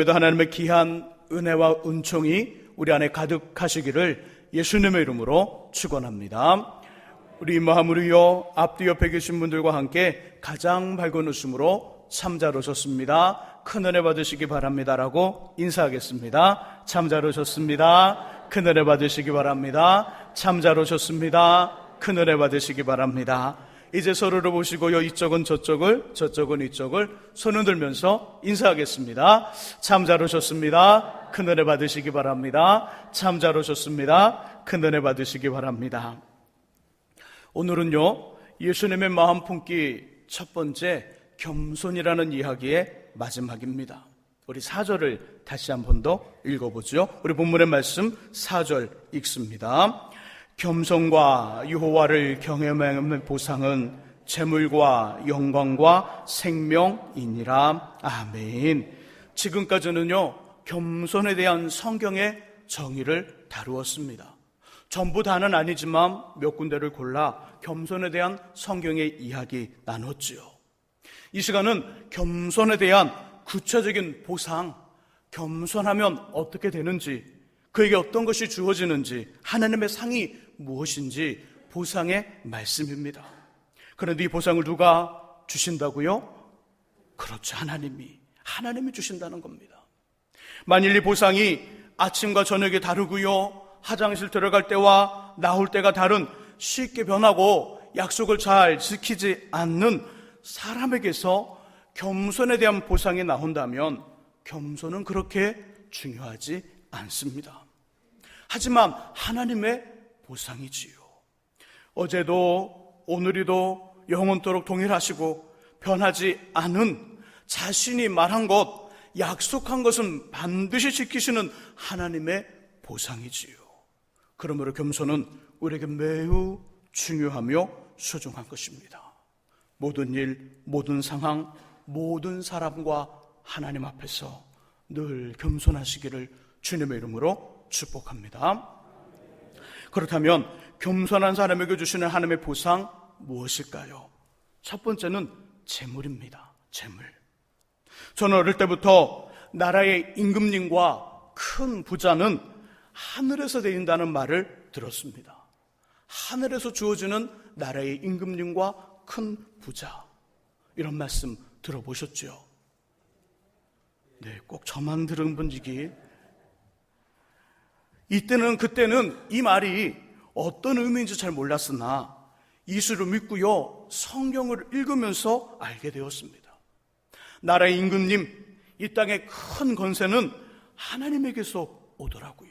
하나님의 귀한 은혜와 은총이 우리 안에 가득하시기를 예수님의 이름으로 축원합니다. 우리 마음으로요, 앞뒤 옆에 계신 분들과 함께 가장 밝은 웃음으로 참 잘 오셨습니다, 큰 은혜 받으시기 바랍니다라고 인사하겠습니다. 참 잘 오셨습니다, 큰 은혜 받으시기 바랍니다. 참 잘 오셨습니다, 큰 은혜 받으시기 바랍니다. 이제 서로를 보시고요, 이쪽은 저쪽을, 저쪽은 이쪽을 손을 들면서 인사하겠습니다. 참 잘 오셨습니다, 큰 은혜 받으시기 바랍니다. 참 잘 오셨습니다, 큰 은혜 받으시기 바랍니다. 오늘은요, 예수님의 마음 품기 첫 번째 겸손이라는 이야기의 마지막입니다. 우리 4절을 다시 한 번 더 읽어보죠. 우리 본문의 말씀 4절 읽습니다. 겸손과 여호와를 경외하는 보상은 재물과 영광과 생명이니라. 아멘. 지금까지는요, 겸손에 대한 성경의 정의를 다루었습니다. 전부 다는 아니지만 몇 군데를 골라 겸손에 대한 성경의 이야기 나눴지요. 이 시간은 겸손에 대한 구체적인 보상, 겸손하면 어떻게 되는지, 그에게 어떤 것이 주어지는지, 하나님의 상이 무엇인지 보상의 말씀입니다. 그런데 이 보상을 누가 주신다고요? 그렇죠, 하나님이 주신다는 겁니다. 만일 이 보상이 아침과 저녁이 다르고요, 화장실 들어갈 때와 나올 때가 다른, 쉽게 변하고 약속을 잘 지키지 않는 사람에게서 겸손에 대한 보상이 나온다면 겸손은 그렇게 중요하지 않습니다. 하지만 하나님의 보상이지요. 어제도 오늘이도 영원토록 동일하시고 변하지 않은, 자신이 말한 것, 약속한 것은 반드시 지키시는 하나님의 보상이지요. 그러므로 겸손은 우리에게 매우 중요하며 소중한 것입니다. 모든 일, 모든 상황, 모든 사람과 하나님 앞에서 늘 겸손하시기를 주님의 이름으로 축복합니다. 그렇다면 겸손한 사람에게 주시는 하나님의 보상 무엇일까요? 첫 번째는 재물입니다. 재물. 저는 어릴 때부터 나라의 임금님과 큰 부자는 하늘에서 내린다는 말을 들었습니다. 하늘에서 주어지는 나라의 임금님과 큰 부자, 이런 말씀 들어보셨죠? 네, 꼭 저만 들은 분이기. 그때는 이 말이 어떤 의미인지 잘 몰랐으나 예수를 믿고요, 성경을 읽으면서 알게 되었습니다. 나라의 임금님, 이 땅의 큰 권세는 하나님에게서 오더라고요.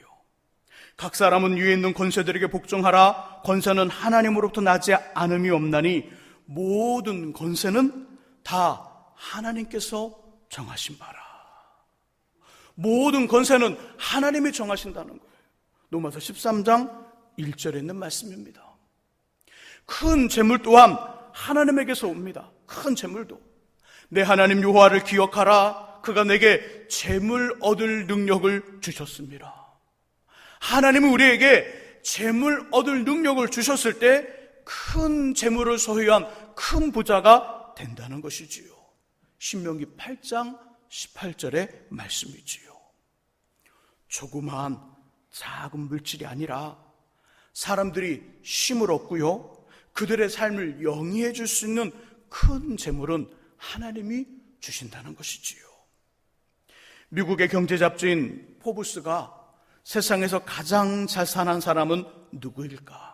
각 사람은 위에 있는 권세들에게 복종하라. 권세는 하나님으로부터 나지 않음이 없나니 모든 권세는 다 하나님께서 정하신 바라. 모든 권세는 하나님이 정하신다는 거예요. 로마서 13장 1절에 있는 말씀입니다. 큰 재물 또한 하나님에게서 옵니다. 큰 재물도. 내 하나님 여호와를 기억하라. 그가 내게 재물 얻을 능력을 주셨습니다. 하나님은 우리에게 재물 얻을 능력을 주셨을 때 큰 재물을 소유한 큰 부자가 된다는 것이지요. 신명기 8장 18절의 말씀이지요. 조그마한 작은 물질이 아니라 사람들이 쉼을 얻고요, 그들의 삶을 영위해 줄 수 있는 큰 재물은 하나님이 주신다는 것이지요. 미국의 경제 잡지인 포브스가 세상에서 가장 잘 사는 사람은 누구일까?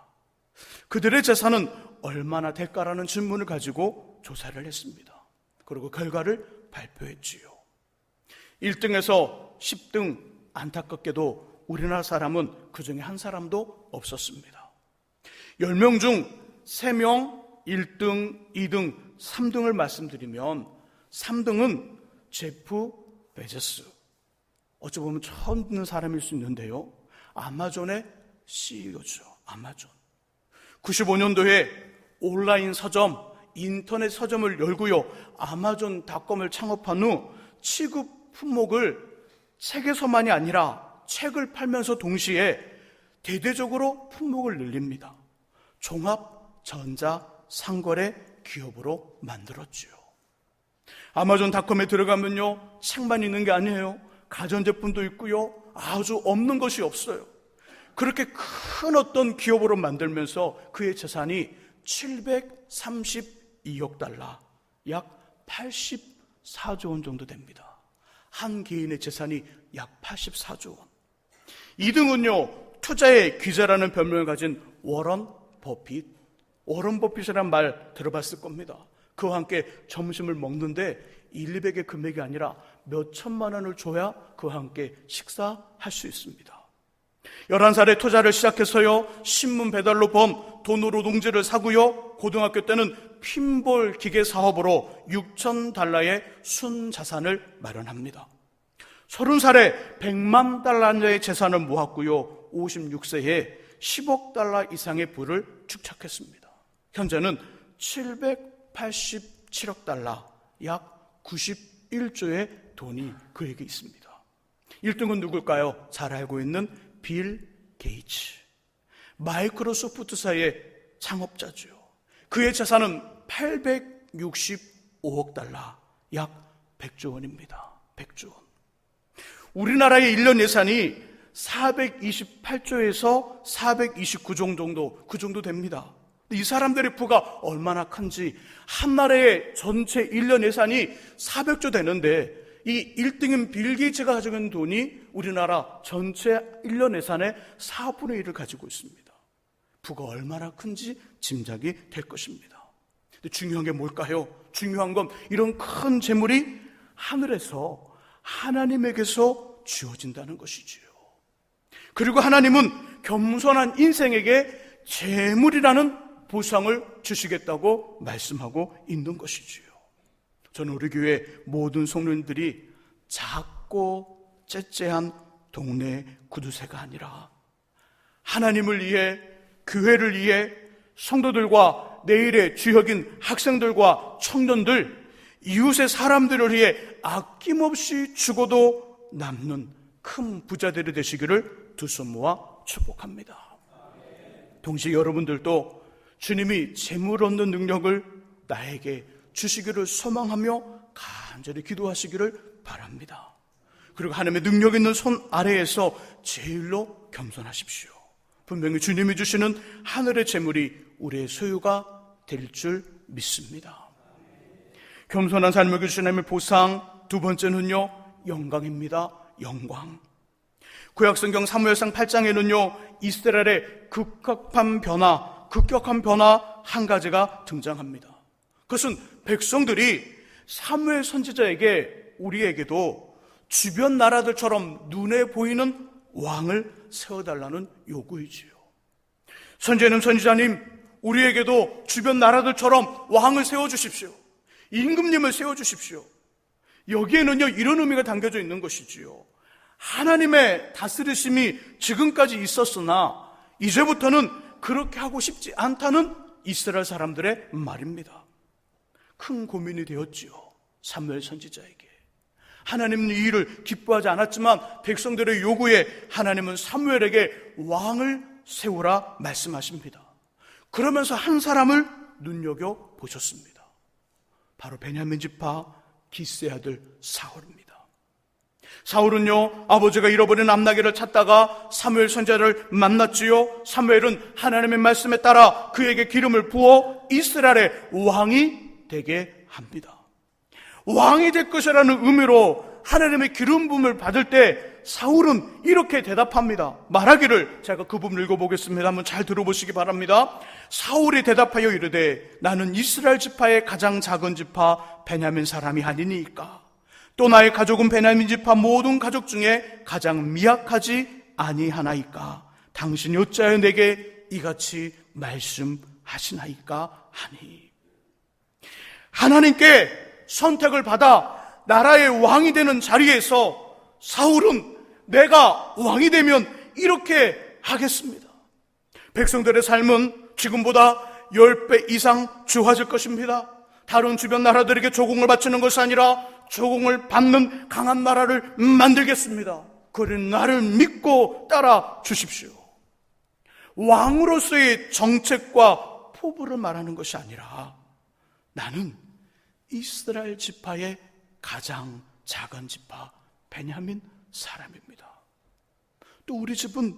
그들의 재산은 얼마나 될까라는 질문을 가지고 조사를 했습니다. 그리고 결과를 발표했지요. 1등에서 10등, 안타깝게도 우리나라 사람은 그 중에 한 사람도 없었습니다. 10명 중 3명 1등, 2등, 3등을 말씀드리면 3등은 제프 베조스, 어찌 보면 처음 듣는 사람일 수 있는데요, 아마존의 CEO죠. 아마존. 95년도에 온라인 서점, 인터넷 서점을 열고요, 아마존닷컴을 창업한 후 취급 품목을 책에서만이 아니라 책을 팔면서 동시에 대대적으로 품목을 늘립니다. 종합 전자 상거래 기업으로 만들었죠. 아마존닷컴에 들어가면요, 책만 있는 게 아니에요. 가전제품도 있고요. 아주 없는 것이 없어요. 그렇게 큰 어떤 기업으로 만들면서 그의 재산이 732억 달러, 약 84조 원 정도 됩니다. 한 개인의 재산이 약 84조 원. 2등은요, 투자의 귀재라는 별명을 가진 워런 버핏. 워런 버핏이라는 말 들어봤을 겁니다. 그와 함께 점심을 먹는데 1,200의 금액이 아니라 몇 천만 원을 줘야 그와 함께 식사할 수 있습니다. 11살에 투자를 시작해서요, 신문 배달로 번 돈으로 농지를 사고요, 고등학교 때는 핀볼 기계 사업으로 6,000달러의 순자산을 마련합니다. 30살에 100만 달러의 재산을 모았고요, 56세에 10억 달러 이상의 부를 축적했습니다. 현재는 787억 달러, 약 91조의 돈이 그에게 있습니다. 1등은 누굴까요? 잘 알고 있는 빌 게이츠. 마이크로소프트사의 창업자죠. 그의 재산은 865억 달러, 약 100조 원입니다. 100조 원. 우리나라의 1년 예산이 428조에서 429조 정도, 그 정도 됩니다. 이 사람들의 부가 얼마나 큰지, 한 나라의 전체 1년 예산이 400조 되는데 이 1등인 빌 게이츠가 가지고 있는 돈이 우리나라 전체 1년 예산의 4분의 1을 가지고 있습니다. 부가 얼마나 큰지 짐작이 될 것입니다. 근데 중요한 게 뭘까요? 중요한 건 이런 큰 재물이 하늘에서 하나님에게서 주어진다는 것이지요. 그리고 하나님은 겸손한 인생에게 재물이라는 보상을 주시겠다고 말씀하고 있는 것이지요. 저는 우리 교회 모든 성도님들이 작고 째째한 동네 구두쇠가 아니라 하나님을 위해, 교회를 위해, 성도들과 내일의 주역인 학생들과 청년들, 이웃의 사람들을 위해 아낌없이 주고도 남는 큰 부자들이 되시기를 두 손 모아 축복합니다. 동시에 여러분들도 주님이 재물 얻는 능력을 나에게 주시기를 소망하며 간절히 기도하시기를 바랍니다. 그리고 하나님의 능력 있는 손 아래에서 제일로 겸손하십시오. 분명히 주님이 주시는 하늘의 재물이 우리의 소유가 될 줄 믿습니다. 겸손한 삶을 주신 하나님의 보상, 두 번째는요, 영광입니다. 영광. 구약성경 사무엘상 8장에는요, 이스라엘의 급격한 변화 한 가지가 등장합니다. 그것은 백성들이 사무엘 선지자에게, 우리에게도 주변 나라들처럼 눈에 보이는 왕을 세워달라는 요구이지요. 선지자님, 선지자님, 우리에게도 주변 나라들처럼 왕을 세워주십시오. 임금님을 세워주십시오. 여기에는요, 이런 의미가 담겨져 있는 것이지요. 하나님의 다스리심이 지금까지 있었으나 이제부터는 그렇게 하고 싶지 않다는 이스라엘 사람들의 말입니다. 큰 고민이 되었지요. 사무엘 선지자에게. 하나님은 이 일을 기뻐하지 않았지만 백성들의 요구에 하나님은 사무엘에게 왕을 세우라 말씀하십니다. 그러면서 한 사람을 눈여겨보셨습니다. 바로 베냐민 지파 기스의 아들 사울입니다. 사울은요, 아버지가 잃어버린 암나귀를 찾다가 사무엘 선지자를 만났지요. 사무엘은 하나님의 말씀에 따라 그에게 기름을 부어 이스라엘의 왕이 되게 합니다. 왕이 될 것이라는 의미로 하나님의 기름 부음을 받을 때 사울은 이렇게 대답합니다. 말하기를, 제가 그 부분 읽어보겠습니다. 한번 잘 들어보시기 바랍니다. 사울이 대답하여 이르되 나는 이스라엘 지파의 가장 작은 지파 베냐민 사람이 아니니까. 또 나의 가족은 베냐민 지파 모든 가족 중에 가장 미약하지 아니하나이까. 당신이 어찌하여 내게 이같이 말씀하시나이까 하니. 하나님께 선택을 받아 나라의 왕이 되는 자리에서 사울은 내가 왕이 되면 이렇게 하겠습니다. 백성들의 삶은 지금보다 10배 이상 좋아질 것입니다. 다른 주변 나라들에게 조공을 바치는 것이 아니라 조공을 받는 강한 나라를 만들겠습니다. 그런 나를 믿고 따라 주십시오. 왕으로서의 정책과 포부를 말하는 것이 아니라 나는 이스라엘 지파의 가장 작은 지파 베냐민 사람입니다. 또 우리 집은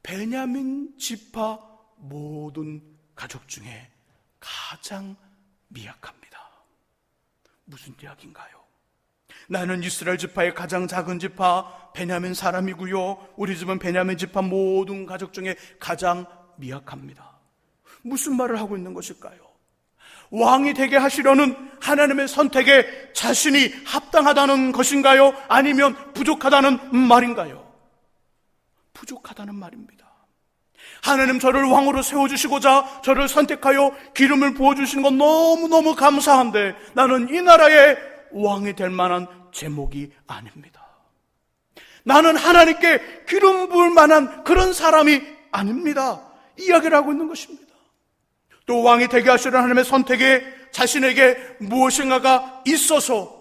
베냐민 지파 모든 가족 중에 가장 미약합니다. 무슨 이야기인가요? 나는 이스라엘 지파의 가장 작은 지파 베냐민 사람이고요, 우리 집은 베냐민 지파 모든 가족 중에 가장 미약합니다. 무슨 말을 하고 있는 것일까요? 왕이 되게 하시려는 하나님의 선택에 자신이 합당하다는 것인가요? 아니면 부족하다는 말인가요? 부족하다는 말입니다. 하나님 저를 왕으로 세워주시고자 저를 선택하여 기름을 부어주시는 건 너무너무 감사한데 나는 이 나라의 왕이 될 만한 제목이 아닙니다. 나는 하나님께 기름 부을 만한 그런 사람이 아닙니다. 이야기를 하고 있는 것입니다. 또 왕이 되게 하시는 하나님의 선택에 자신에게 무엇인가가 있어서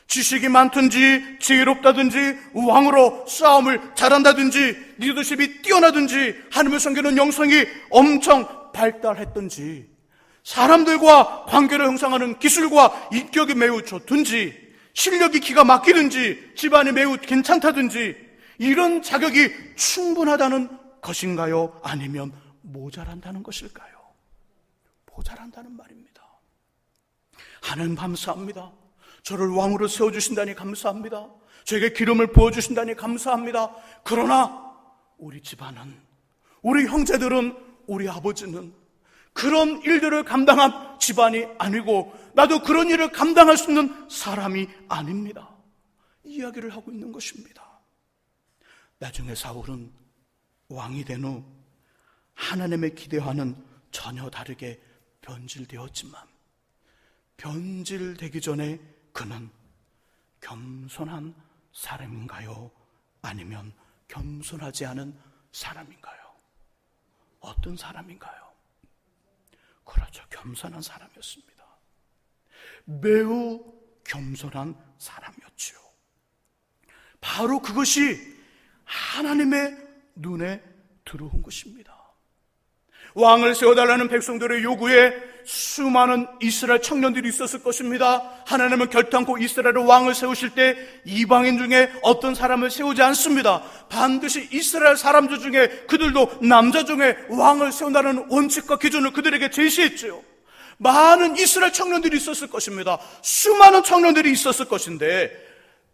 지식이 많든지 지혜롭다든지 왕으로 싸움을 잘한다든지 리더십이 뛰어나든지 하나님을 섬기는 영성이 엄청 발달했든지 사람들과 관계를 형성하는 기술과 인격이 매우 좋든지 실력이 기가 막히든지 집안이 매우 괜찮다든지 이런 자격이 충분하다는 것인가요? 아니면 모자란다는 것일까요? 모자란다는 말입니다. 하나님 감사합니다. 저를 왕으로 세워주신다니 감사합니다. 저에게 기름을 부어주신다니 감사합니다. 그러나 우리 집안은, 우리 형제들은, 우리 아버지는 그런 일들을 감당한 집안이 아니고 나도 그런 일을 감당할 수 있는 사람이 아닙니다. 이야기를 하고 있는 것입니다. 나중에 사울은 왕이 된 후 하나님의 기대와는 전혀 다르게 변질되었지만 변질되기 전에 그는 겸손한 사람인가요? 아니면 겸손하지 않은 사람인가요? 어떤 사람인가요? 그렇죠. 겸손한 사람이었습니다. 매우 겸손한 사람이었죠. 바로 그것이 하나님의 눈에 들어온 것입니다. 왕을 세워달라는 백성들의 요구에 수많은 이스라엘 청년들이 있었을 것입니다. 하나님은 결단코 이스라엘의 왕을 세우실 때 이방인 중에 어떤 사람을 세우지 않습니다. 반드시 이스라엘 사람들 중에 그들도 남자 중에 왕을 세운다는 원칙과 기준을 그들에게 제시했죠. 많은 이스라엘 청년들이 있었을 것입니다. 수많은 청년들이 있었을 것인데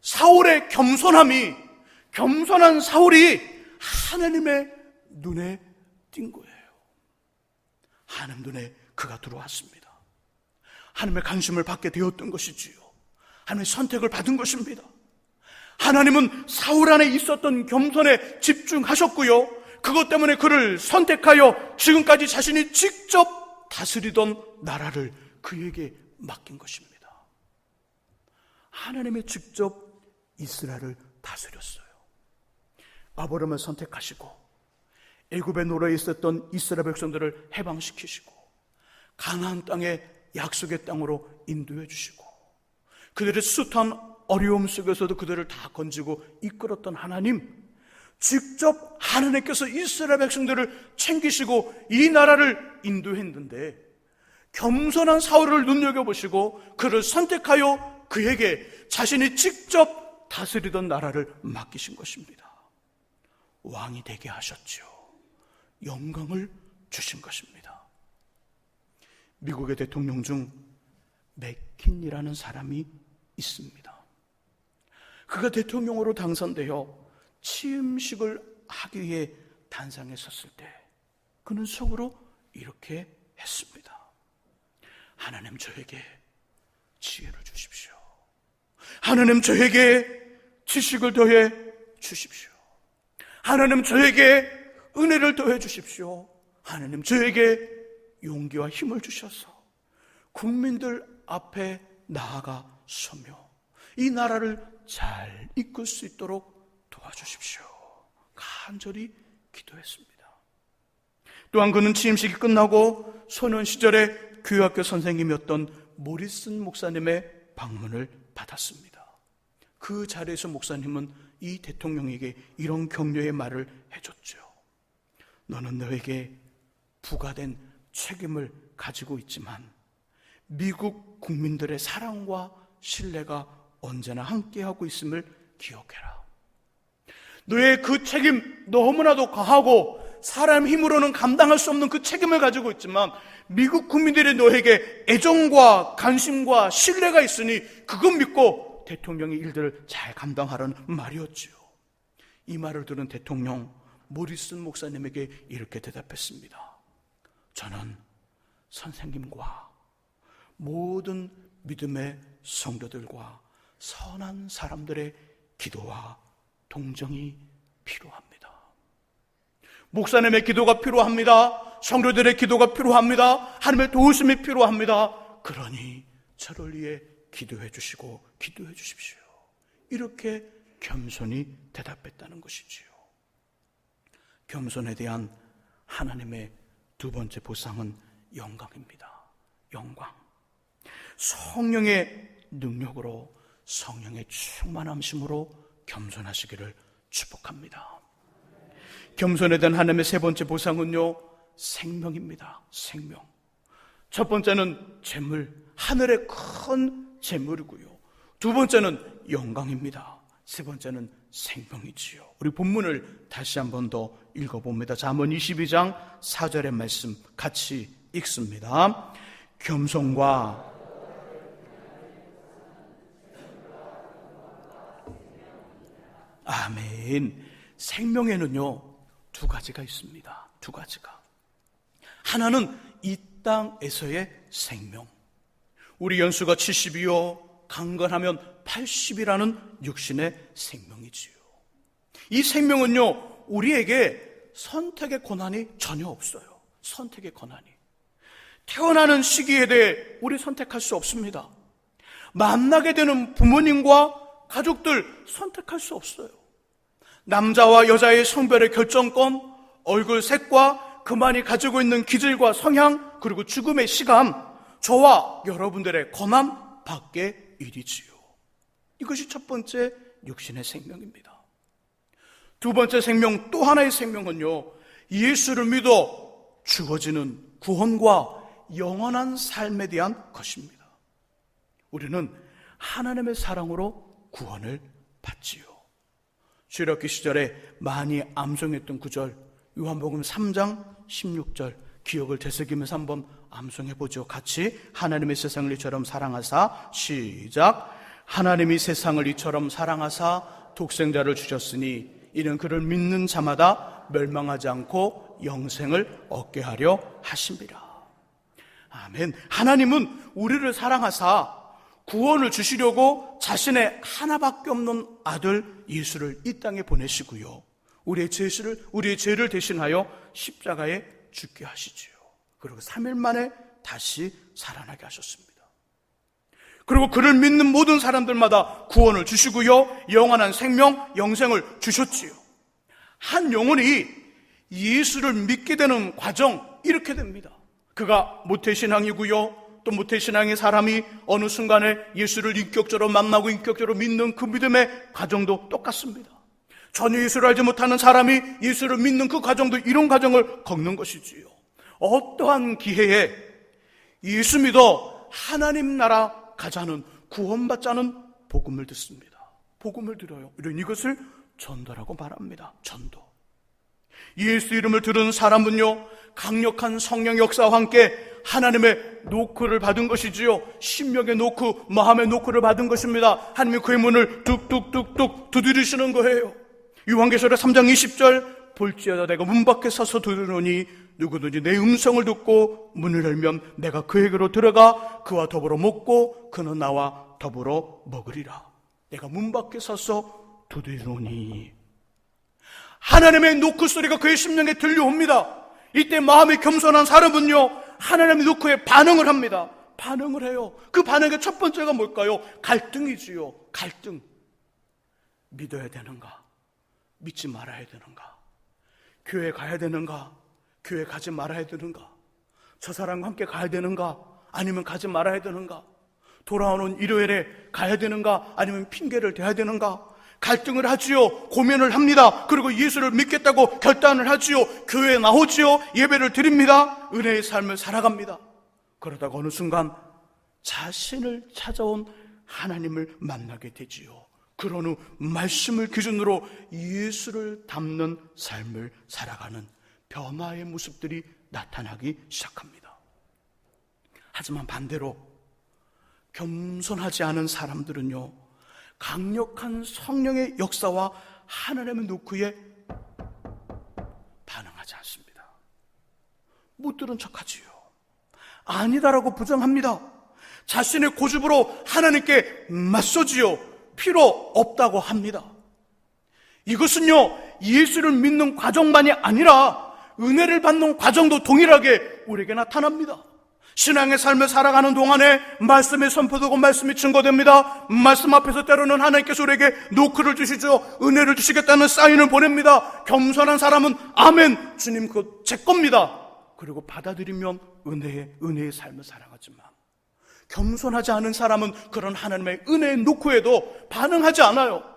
사울의 겸손한 사울이 하나님의 눈에 띈 거예요. 하나님 눈에 그가 들어왔습니다. 하나님의 관심을 받게 되었던 것이지요. 하나님의 선택을 받은 것입니다. 하나님은 사울 안에 있었던 겸손에 집중하셨고요, 그것 때문에 그를 선택하여 지금까지 자신이 직접 다스리던 나라를 그에게 맡긴 것입니다. 하나님이 직접 이스라엘을 다스렸어요. 아브라함을 선택하시고 애굽에 놀아 있었던 이스라엘 백성들을 해방시키시고 가나안 땅에 약속의 땅으로 인도해 주시고 그들의 숱한 어려움 속에서도 그들을 다 건지고 이끌었던 하나님, 직접 하나님께서 이스라엘 백성들을 챙기시고 이 나라를 인도했는데 겸손한 사울을 눈여겨보시고 그를 선택하여 그에게 자신이 직접 다스리던 나라를 맡기신 것입니다. 왕이 되게 하셨죠. 영광을 주신 것입니다. 미국의 대통령 중 맥킨이라는 사람이 있습니다. 그가 대통령으로 당선되어 취임식을 하기 위해 단상에 섰을 때 그는 속으로 이렇게 했습니다. 하나님 저에게 지혜를 주십시오. 하나님 저에게 지식을 더해 주십시오. 하나님 저에게 은혜를 더해 주십시오. 하나님 저에게 용기와 힘을 주셔서 국민들 앞에 나아가 서며 이 나라를 잘 이끌 수 있도록 도와주십시오. 간절히 기도했습니다. 또한 그는 취임식이 끝나고 소년 시절에 교회학교 선생님이었던 모리슨 목사님의 방문을 받았습니다. 그 자리에서 목사님은 이 대통령에게 이런 격려의 말을 해줬죠. 너는 너에게 부과된 책임을 가지고 있지만 미국 국민들의 사랑과 신뢰가 언제나 함께하고 있음을 기억해라. 너의 그 책임 너무나도 과하고 사람 힘으로는 감당할 수 없는 그 책임을 가지고 있지만 미국 국민들이 너에게 애정과 관심과 신뢰가 있으니 그것 믿고 대통령의 일들을 잘 감당하라는 말이었지요. 이 말을 들은 대통령 모리슨 목사님에게 이렇게 대답했습니다. 저는 선생님과 모든 믿음의 성도들과 선한 사람들의 기도와 동정이 필요합니다. 목사님의 기도가 필요합니다. 성도들의 기도가 필요합니다. 하나님의 도우심이 필요합니다. 그러니 저를 위해 기도해 주시고 기도해 주십시오. 이렇게 겸손히 대답했다는 것이지요. 겸손에 대한 하나님의 두 번째 보상은 영광입니다. 영광. 성령의 능력으로, 성령의 충만함심으로 겸손하시기를 축복합니다. 겸손에 대한 하나님의 세 번째 보상은요, 생명입니다. 생명. 첫 번째는 재물, 하늘의 큰 재물이고요. 두 번째는 영광입니다. 세 번째는 생명이지요. 우리 본문을 다시 한 번 더 읽어봅니다. 잠언 22장 4절의 말씀 같이 읽습니다. 겸손과 아멘. 생명에는요 두 가지가 있습니다. 두 가지가. 하나는 이 땅에서의 생명. 우리 연수가 70이요 강건하면 80이라는 육신의 생명이지요. 이 생명은요 우리에게 선택의 권한이 전혀 없어요. 선택의 권한이. 태어나는 시기에 대해 우리 선택할 수 없습니다. 만나게 되는 부모님과 가족들 선택할 수 없어요. 남자와 여자의 성별의 결정권, 얼굴 색과 그만이 가지고 있는 기질과 성향, 그리고 죽음의 시간, 저와 여러분들의 권한 밖의 일이지요. 이것이 첫 번째 육신의 생명입니다. 두 번째 생명, 또 하나의 생명은요, 예수를 믿어 주어지는 구원과 영원한 삶에 대한 것입니다. 우리는 하나님의 사랑으로 구원을 받지요. 출애굽기 시절에 많이 암송했던 구절, 요한복음 3장 16절 기억을 되새기면서 한번 암송해보죠. 같이. 하나님이 세상을 이처럼 사랑하사, 시작. 하나님이 세상을 이처럼 사랑하사 독생자를 주셨으니 이는 그를 믿는 자마다 멸망하지 않고 영생을 얻게 하려 하심이라. 아멘. 하나님은 우리를 사랑하사 구원을 주시려고 자신의 하나밖에 없는 아들 예수를 이 땅에 보내시고요, 우리의 죄를 대신하여 십자가에 죽게 하시지요. 그리고 3일 만에 다시 살아나게 하셨습니다. 그리고 그를 믿는 모든 사람들마다 구원을 주시고요, 영원한 생명, 영생을 주셨지요. 한 영혼이 예수를 믿게 되는 과정, 이렇게 됩니다. 그가 모태신앙이고요, 또 모태신앙의 사람이 어느 순간에 예수를 인격적으로 만나고 인격적으로 믿는 그 믿음의 과정도 똑같습니다. 전혀 예수를 알지 못하는 사람이 예수를 믿는 그 과정도 이런 과정을 겪는 것이지요. 어떠한 기회에 예수 믿어 하나님 나라 가자는, 구원받자는 복음을 듣습니다. 복음을 들어요. 이런 이것을 전도라고 말합니다. 전도. 예수 이름을 들은 사람은요, 강력한 성령 역사와 함께 하나님의 노크를 받은 것이지요. 심령의 노크, 마음의 노크를 받은 것입니다. 하나님이 그의 문을 뚝뚝뚝뚝 두드리시는 거예요. 요한계시록 3장 20절 볼지어다 내가 문 밖에 서서 두드리노니 누구든지 내 음성을 듣고 문을 열면 내가 그에게로 들어가 그와 더불어 먹고 그는 나와 더불어 먹으리라. 내가 문 밖에 서서 두드리노니. 하나님의 노크 소리가 그의 심령에 들려옵니다. 이때 마음이 겸손한 사람은요, 하나님의 노크에 반응을 합니다. 반응을 해요. 그 반응의 첫 번째가 뭘까요? 갈등이지요. 갈등. 믿어야 되는가? 믿지 말아야 되는가? 교회 가야 되는가? 교회 가지 말아야 되는가? 저 사람과 함께 가야 되는가? 아니면 가지 말아야 되는가? 돌아오는 일요일에 가야 되는가? 아니면 핑계를 대야 되는가? 갈등을 하지요. 고민을 합니다. 그리고 예수를 믿겠다고 결단을 하지요. 교회에 나오지요. 예배를 드립니다. 은혜의 삶을 살아갑니다. 그러다가 어느 순간 자신을 찾아온 하나님을 만나게 되지요. 그런 후 말씀을 기준으로 예수를 닮는 삶을 살아가는 변화의 모습들이 나타나기 시작합니다. 하지만 반대로 겸손하지 않은 사람들은요, 강력한 성령의 역사와 하나님의 노크에 반응하지 않습니다. 못 들은 척하지요. 아니다라고 부정합니다. 자신의 고집으로 하나님께 맞서지요. 필요 없다고 합니다. 이것은요, 예수를 믿는 과정만이 아니라 은혜를 받는 과정도 동일하게 우리에게 나타납니다. 신앙의 삶을 살아가는 동안에 말씀이 선포되고 말씀이 증거됩니다. 말씀 앞에서 때로는 하나님께서 우리에게 노크를 주시죠. 은혜를 주시겠다는 사인을 보냅니다. 겸손한 사람은 아멘, 주님 그거 제 겁니다. 그리고 받아들이면 은혜의 삶을 살아가지만, 겸손하지 않은 사람은 그런 하나님의 은혜의 노크에도 반응하지 않아요.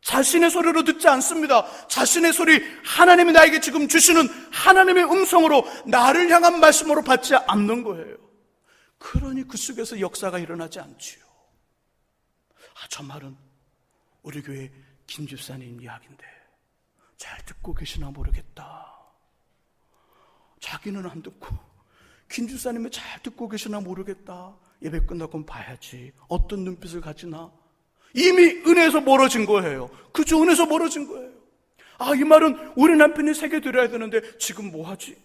자신의 소리로 듣지 않습니다. 자신의 소리, 하나님이 나에게 지금 주시는 하나님의 음성으로, 나를 향한 말씀으로 받지 않는 거예요. 그러니 그 속에서 역사가 일어나지 않지요. 저 말은 우리 교회 김 집사님 이야기인데 잘 듣고 계시나 모르겠다. 자기는 안 듣고 김 집사님은 잘 듣고 계시나 모르겠다. 예배 끝나고 봐야지. 어떤 눈빛을 가지나. 이미 은혜에서 멀어진 거예요. 그저 은혜에서 멀어진 거예요. 이 말은 우리 남편이 새겨드려야 되는데 지금 뭐하지?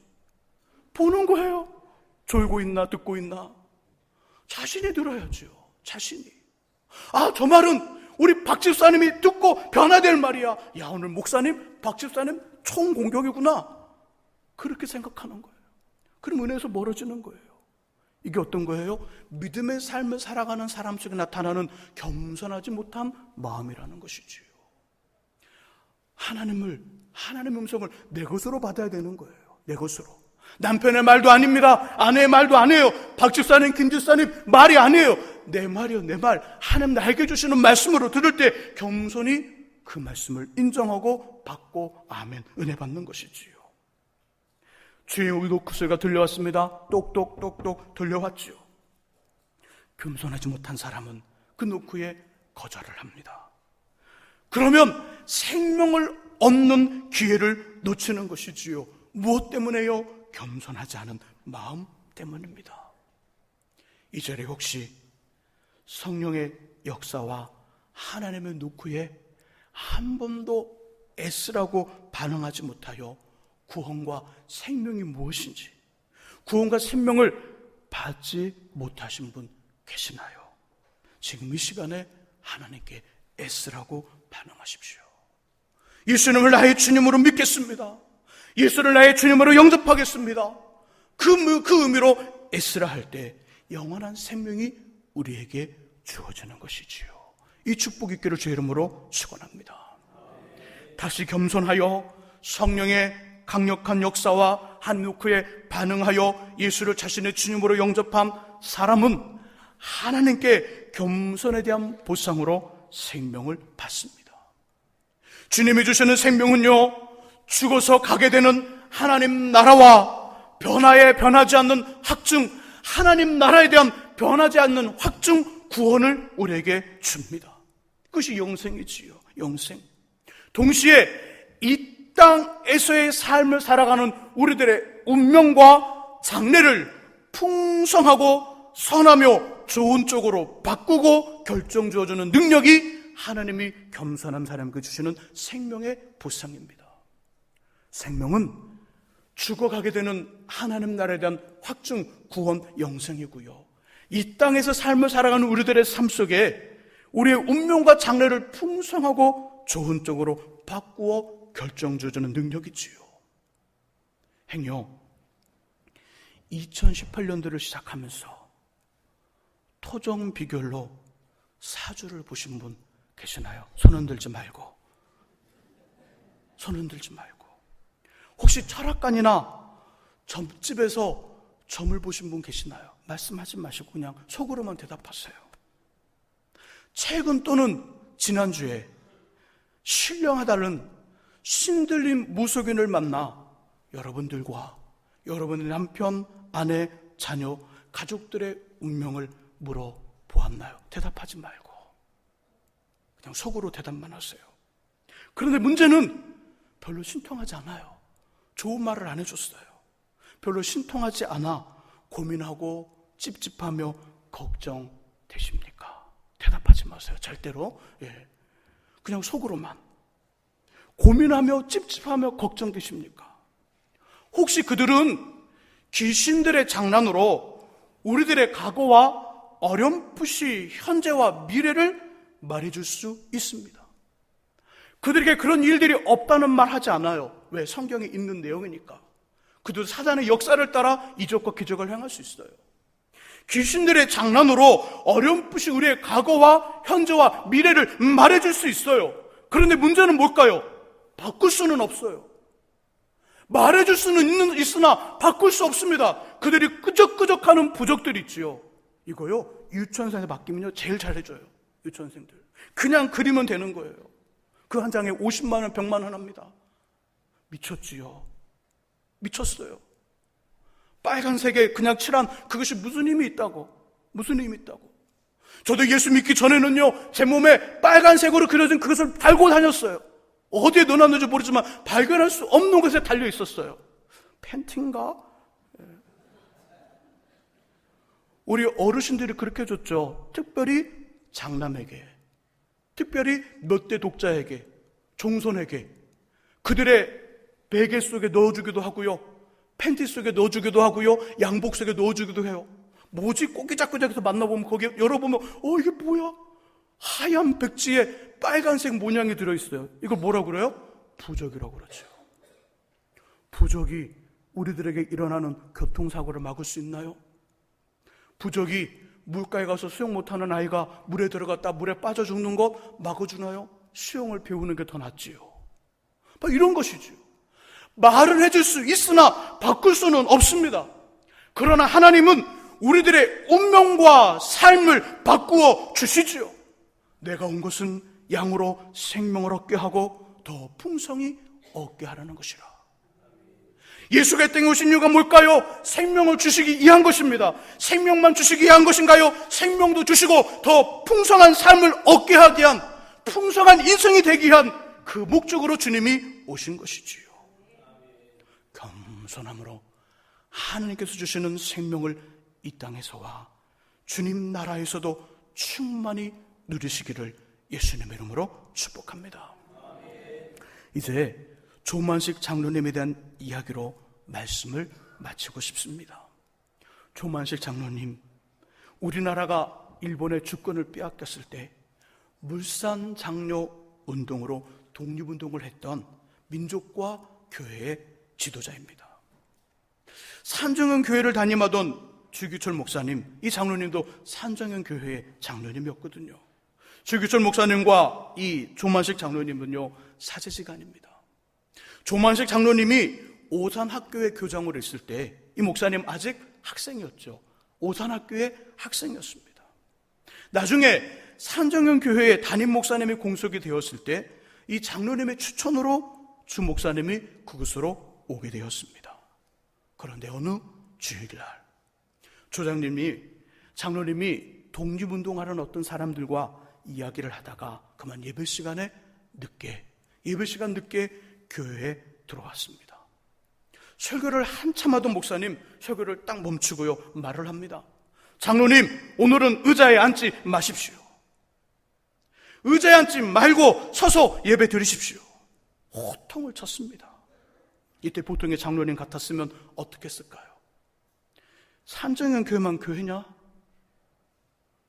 보는 거예요. 졸고 있나 듣고 있나. 자신이 들어야죠. 자신이. 저 말은 우리 박 집사님이 듣고 변화될 말이야. 야, 오늘 목사님, 박 집사님 총공격이구나. 그렇게 생각하는 거예요. 그럼 은혜에서 멀어지는 거예요. 이게 어떤 거예요? 믿음의 삶을 살아가는 사람 속에 나타나는 겸손하지 못한 마음이라는 것이지요. 하나님의 음성을 내 것으로 받아야 되는 거예요. 내 것으로. 남편의 말도 아닙니다. 아내의 말도 아니에요. 박 집사님, 김 집사님 말이 아니에요. 내 말이요, 내 말. 하나님 나에게 주시는 말씀으로 들을 때 겸손히 그 말씀을 인정하고 받고 아멘, 은혜 받는 것이지요. 주의 노크 소리가 들려왔습니다. 똑똑똑똑 들려왔지요. 겸손하지 못한 사람은 그 노크에 거절을 합니다. 그러면 생명을 얻는 기회를 놓치는 것이지요. 무엇 때문에요? 겸손하지 않은 마음 때문입니다. 이 절에 혹시 성령의 역사와 하나님의 노크에 한 번도 애쓰라고 반응하지 못하여 구원과 생명이 무엇인지, 구원과 생명을 받지 못하신 분 계시나요? 지금 이 시간에 하나님께 애쓰라고 반응하십시오. 예수님을 나의 주님으로 믿겠습니다. 예수를 나의 주님으로 영접하겠습니다. 그 의미로 애쓰라 할 때 영원한 생명이 우리에게 주어지는 것이지요. 이 축복 있기를 주의 이름으로 축원합니다. 다시 겸손하여 성령의 강력한 역사와 하나님 노크에 반응하여 예수를 자신의 주님으로 영접한 사람은 하나님께 겸손에 대한 보상으로 생명을 받습니다. 주님이 주시는 생명은요, 죽어서 가게 되는 하나님 나라와 변하지 않는 확증, 하나님 나라에 대한 변하지 않는 확증 구원을 우리에게 줍니다. 그것이 영생이지요. 영생. 동시에 이 땅에서의 삶을 살아가는 우리들의 운명과 장래를 풍성하고 선하며 좋은 쪽으로 바꾸고 결정 주어주는 능력이 하나님이 겸손한 사람에게 주시는 생명의 보상입니다. 생명은 죽어가게 되는 하나님 나라에 대한 확증, 구원, 영생이고요. 이 땅에서 삶을 살아가는 우리들의 삶 속에 우리의 운명과 장래를 풍성하고 좋은 쪽으로 바꾸어 결정주어주는 능력이지요. 행여 2018년도를 시작하면서 토정 비결로 사주를 보신 분 계시나요? 손 흔들지 말고. 혹시 철학관이나 점집에서 점을 보신 분 계시나요? 말씀하지 마시고 그냥 속으로만 대답하세요. 최근 또는 지난주에 신령하다는 신들린 무속인을 만나 여러분들과 여러분의 남편, 아내, 자녀, 가족들의 운명을 물어보았나요? 대답하지 말고 그냥 속으로 대답만 하세요. 그런데 문제는 별로 신통하지 않아요. 좋은 말을 안 해줬어요. 별로 신통하지 않아 고민하고 찝찝하며 걱정되십니까? 대답하지 마세요. 절대로. 그냥 속으로만. 고민하며 찝찝하며 걱정되십니까? 혹시 그들은 귀신들의 장난으로 우리들의 과거와 어렴풋이 현재와 미래를 말해줄 수 있습니다. 그들에게 그런 일들이 없다는 말 하지 않아요. 왜? 성경에 있는 내용이니까. 그들 사단의 역사를 따라 이적과 기적을 행할 수 있어요. 귀신들의 장난으로 어렴풋이 우리의 과거와 현재와 미래를 말해줄 수 있어요. 그런데 문제는 뭘까요? 바꿀 수는 없어요. 말해줄 수는 있으나 바꿀 수 없습니다. 그들이 끄적끄적하는 부족들이 있지요. 이거요, 유치원생에 맡기면요 제일 잘해줘요. 유치원생들 그냥 그리면 되는 거예요. 그 한 장에 50만 원, 100만 원 합니다. 미쳤지요. 미쳤어요. 빨간색에 그냥 칠한 그것이 무슨 힘이 있다고. 무슨 힘이 있다고. 저도 예수 믿기 전에는요, 제 몸에 빨간색으로 그려진 그것을 달고 다녔어요. 어디에 넣어놨는지 모르지만 발견할 수 없는 곳에 달려 있었어요. 팬티인가? 우리 어르신들이 그렇게 해줬죠. 특별히 장남에게, 특별히 몇 대 독자에게, 종손에게 그들의 베개 속에 넣어주기도 하고요, 팬티 속에 넣어주기도 하고요, 양복 속에 넣어주기도 해요. 뭐지? 꼬기작꼬기작해서 만나보면 거기에 열어보면 이게 뭐야? 하얀 백지에 빨간색 모양이 들어있어요. 이걸 뭐라고 그래요? 부적이라고 그러죠. 부적이 우리들에게 일어나는 교통사고를 막을 수 있나요? 부적이 물가에 가서 수영 못하는 아이가 물에 들어갔다 물에 빠져 죽는 것 막아주나요? 수영을 배우는 게 더 낫지요. 이런 것이죠. 말을 해줄 수 있으나 바꿀 수는 없습니다. 그러나 하나님은 우리들의 운명과 삶을 바꾸어 주시지요. 내가 온 것은 양으로 생명을 얻게 하고 더 풍성히 얻게 하라는 것이라. 예수가 이 땅에 오신 이유가 뭘까요? 생명을 주시기 위한 것입니다. 생명만 주시기 위한 것인가요? 생명도 주시고 더 풍성한 삶을 얻게 하기 위한, 풍성한 인생이 되기 위한 그 목적으로 주님이 오신 것이지요. 겸손함으로 하나님께서 주시는 생명을 이 땅에서와 주님 나라에서도 충만히 누리시기를 예수님의 이름으로 축복합니다. 이제 조만식 장로님에 대한 이야기로 말씀을 마치고 싶습니다. 조만식 장로님, 우리나라가 일본의 주권을 빼앗겼을 때 물산 장려 운동으로 독립운동을 했던 민족과 교회의 지도자입니다. 산정현 교회를 담임하던 주기철 목사님, 이 장로님도 산정현 교회의 장로님이었거든요. 주기철 목사님과 이 조만식 장로님은요, 사제지간입니다. 조만식 장로님이 오산학교의 교장으로 있을 때 이 목사님 아직 학생이었죠. 오산학교의 학생이었습니다. 나중에 산정현 교회의 담임 목사님이 공석이 되었을 때 이 장로님의 추천으로 주 목사님이 그곳으로 오게 되었습니다. 그런데 어느 주일날 장로님이 독립운동하는 어떤 사람들과 이야기를 하다가 그만 예배시간 늦게 교회에 들어왔습니다. 설교를 한참 하던 목사님 설교를 딱 멈추고요, 말을 합니다. 장로님, 오늘은 의자에 앉지 마십시오. 의자에 앉지 말고 서서 예배 드리십시오. 호통을 쳤습니다. 이때 보통의 장로님 같았으면 어떻게 했을까요? 산정현 교회만 교회냐?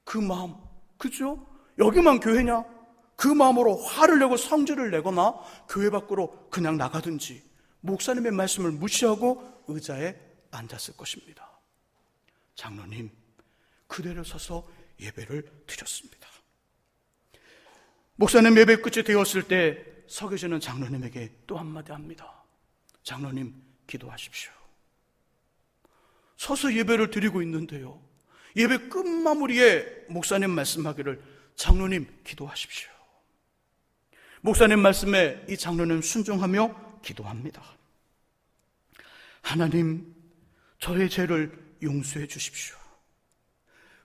그 마음, 그죠? 여기만 교회냐? 그 마음으로 화를 내고 성질을 내거나 교회 밖으로 그냥 나가든지 목사님의 말씀을 무시하고 의자에 앉았을 것입니다. 장로님, 그대로 서서 예배를 드렸습니다. 목사님 예배 끝이 되었을 때 서 계시는 장로님에게 또 한마디 합니다. 장로님, 기도하십시오. 서서 예배를 드리고 있는데요, 예배 끝마무리에 목사님 말씀하기를 장로님 기도하십시오. 목사님 말씀에 이 장로님 순종하며 기도합니다. 하나님, 저의 죄를 용서해 주십시오.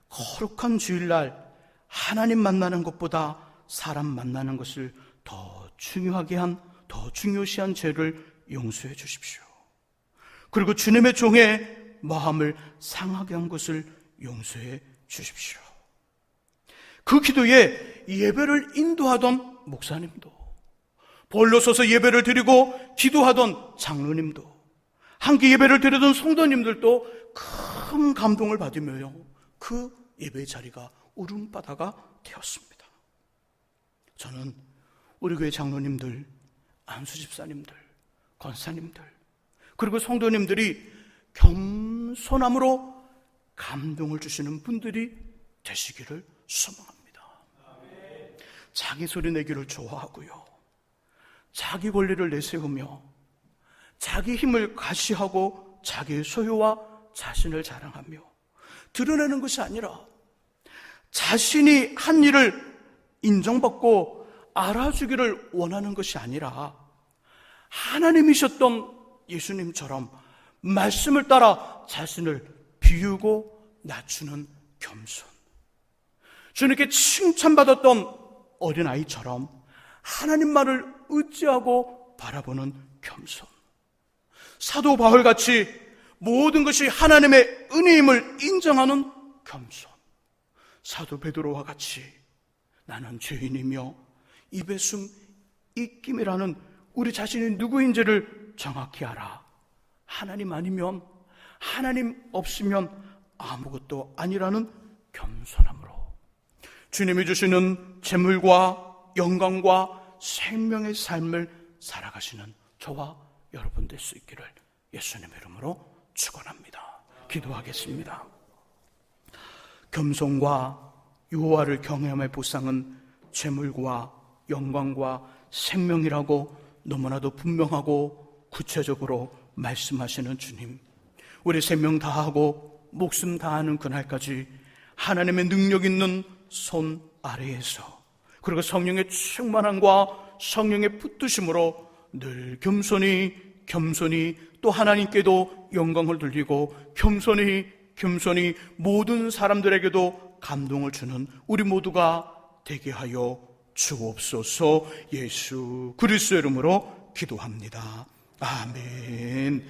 거룩한 주일날 하나님 만나는 것보다 사람 만나는 것을 더 중요시한 죄를 용서해 주십시오. 그리고 주님의 종의 마음을 상하게 한 것을 용서해 주십시오. 그 기도에 예배를 인도하던 목사님도, 벌로 서서 예배를 드리고 기도하던 장로님도, 함께 예배를 드리던 성도님들도 큰 감동을 받으며 그 예배의 자리가 울음바다가 되었습니다. 저는 우리 교회 장로님들, 안수집사님들, 권사님들, 그리고 성도님들이 겸손함으로 감동을 주시는 분들이 되시기를 소망합니다. 자기 소리 내기를 좋아하고요, 자기 권리를 내세우며 자기 힘을 과시하고 자기의 소유와 자신을 자랑하며 드러내는 것이 아니라 자신이 한 일을 인정받고 알아주기를 원하는 것이 아니라 하나님이셨던 예수님처럼 말씀을 따라 자신을 비우고 낮추는 겸손, 주님께 칭찬받았던 어린아이처럼 하나님만을 의지하고 바라보는 겸손, 사도 바울같이 모든 것이 하나님의 은혜임을 인정하는 겸손, 사도 베드로와 같이 나는 죄인이며 입에 숨 입김이라는 우리 자신이 누구인지를 정확히 알아 하나님 아니면, 하나님 없으면 아무것도 아니라는 겸손함으로 주님이 주시는 재물과 영광과 생명의 삶을 살아가시는 저와 여러분 될 수 있기를 예수님의 이름으로 축원합니다. 기도하겠습니다. 겸손과 여호와를 경외함의 보상은 재물과 영광과 생명이라고 너무나도 분명하고 구체적으로 말씀하시는 주님, 우리 생명 다하고 목숨 다하는 그날까지 하나님의 능력 있는 손 아래에서, 그리고 성령의 충만함과 성령의 붙드심으로 늘 겸손히 또 하나님께도 영광을 돌리고 겸손히 모든 사람들에게도 감동을 주는 우리 모두가 되게 하여 주옵소서. 예수 그리스도의 이름으로 기도합니다. 아멘.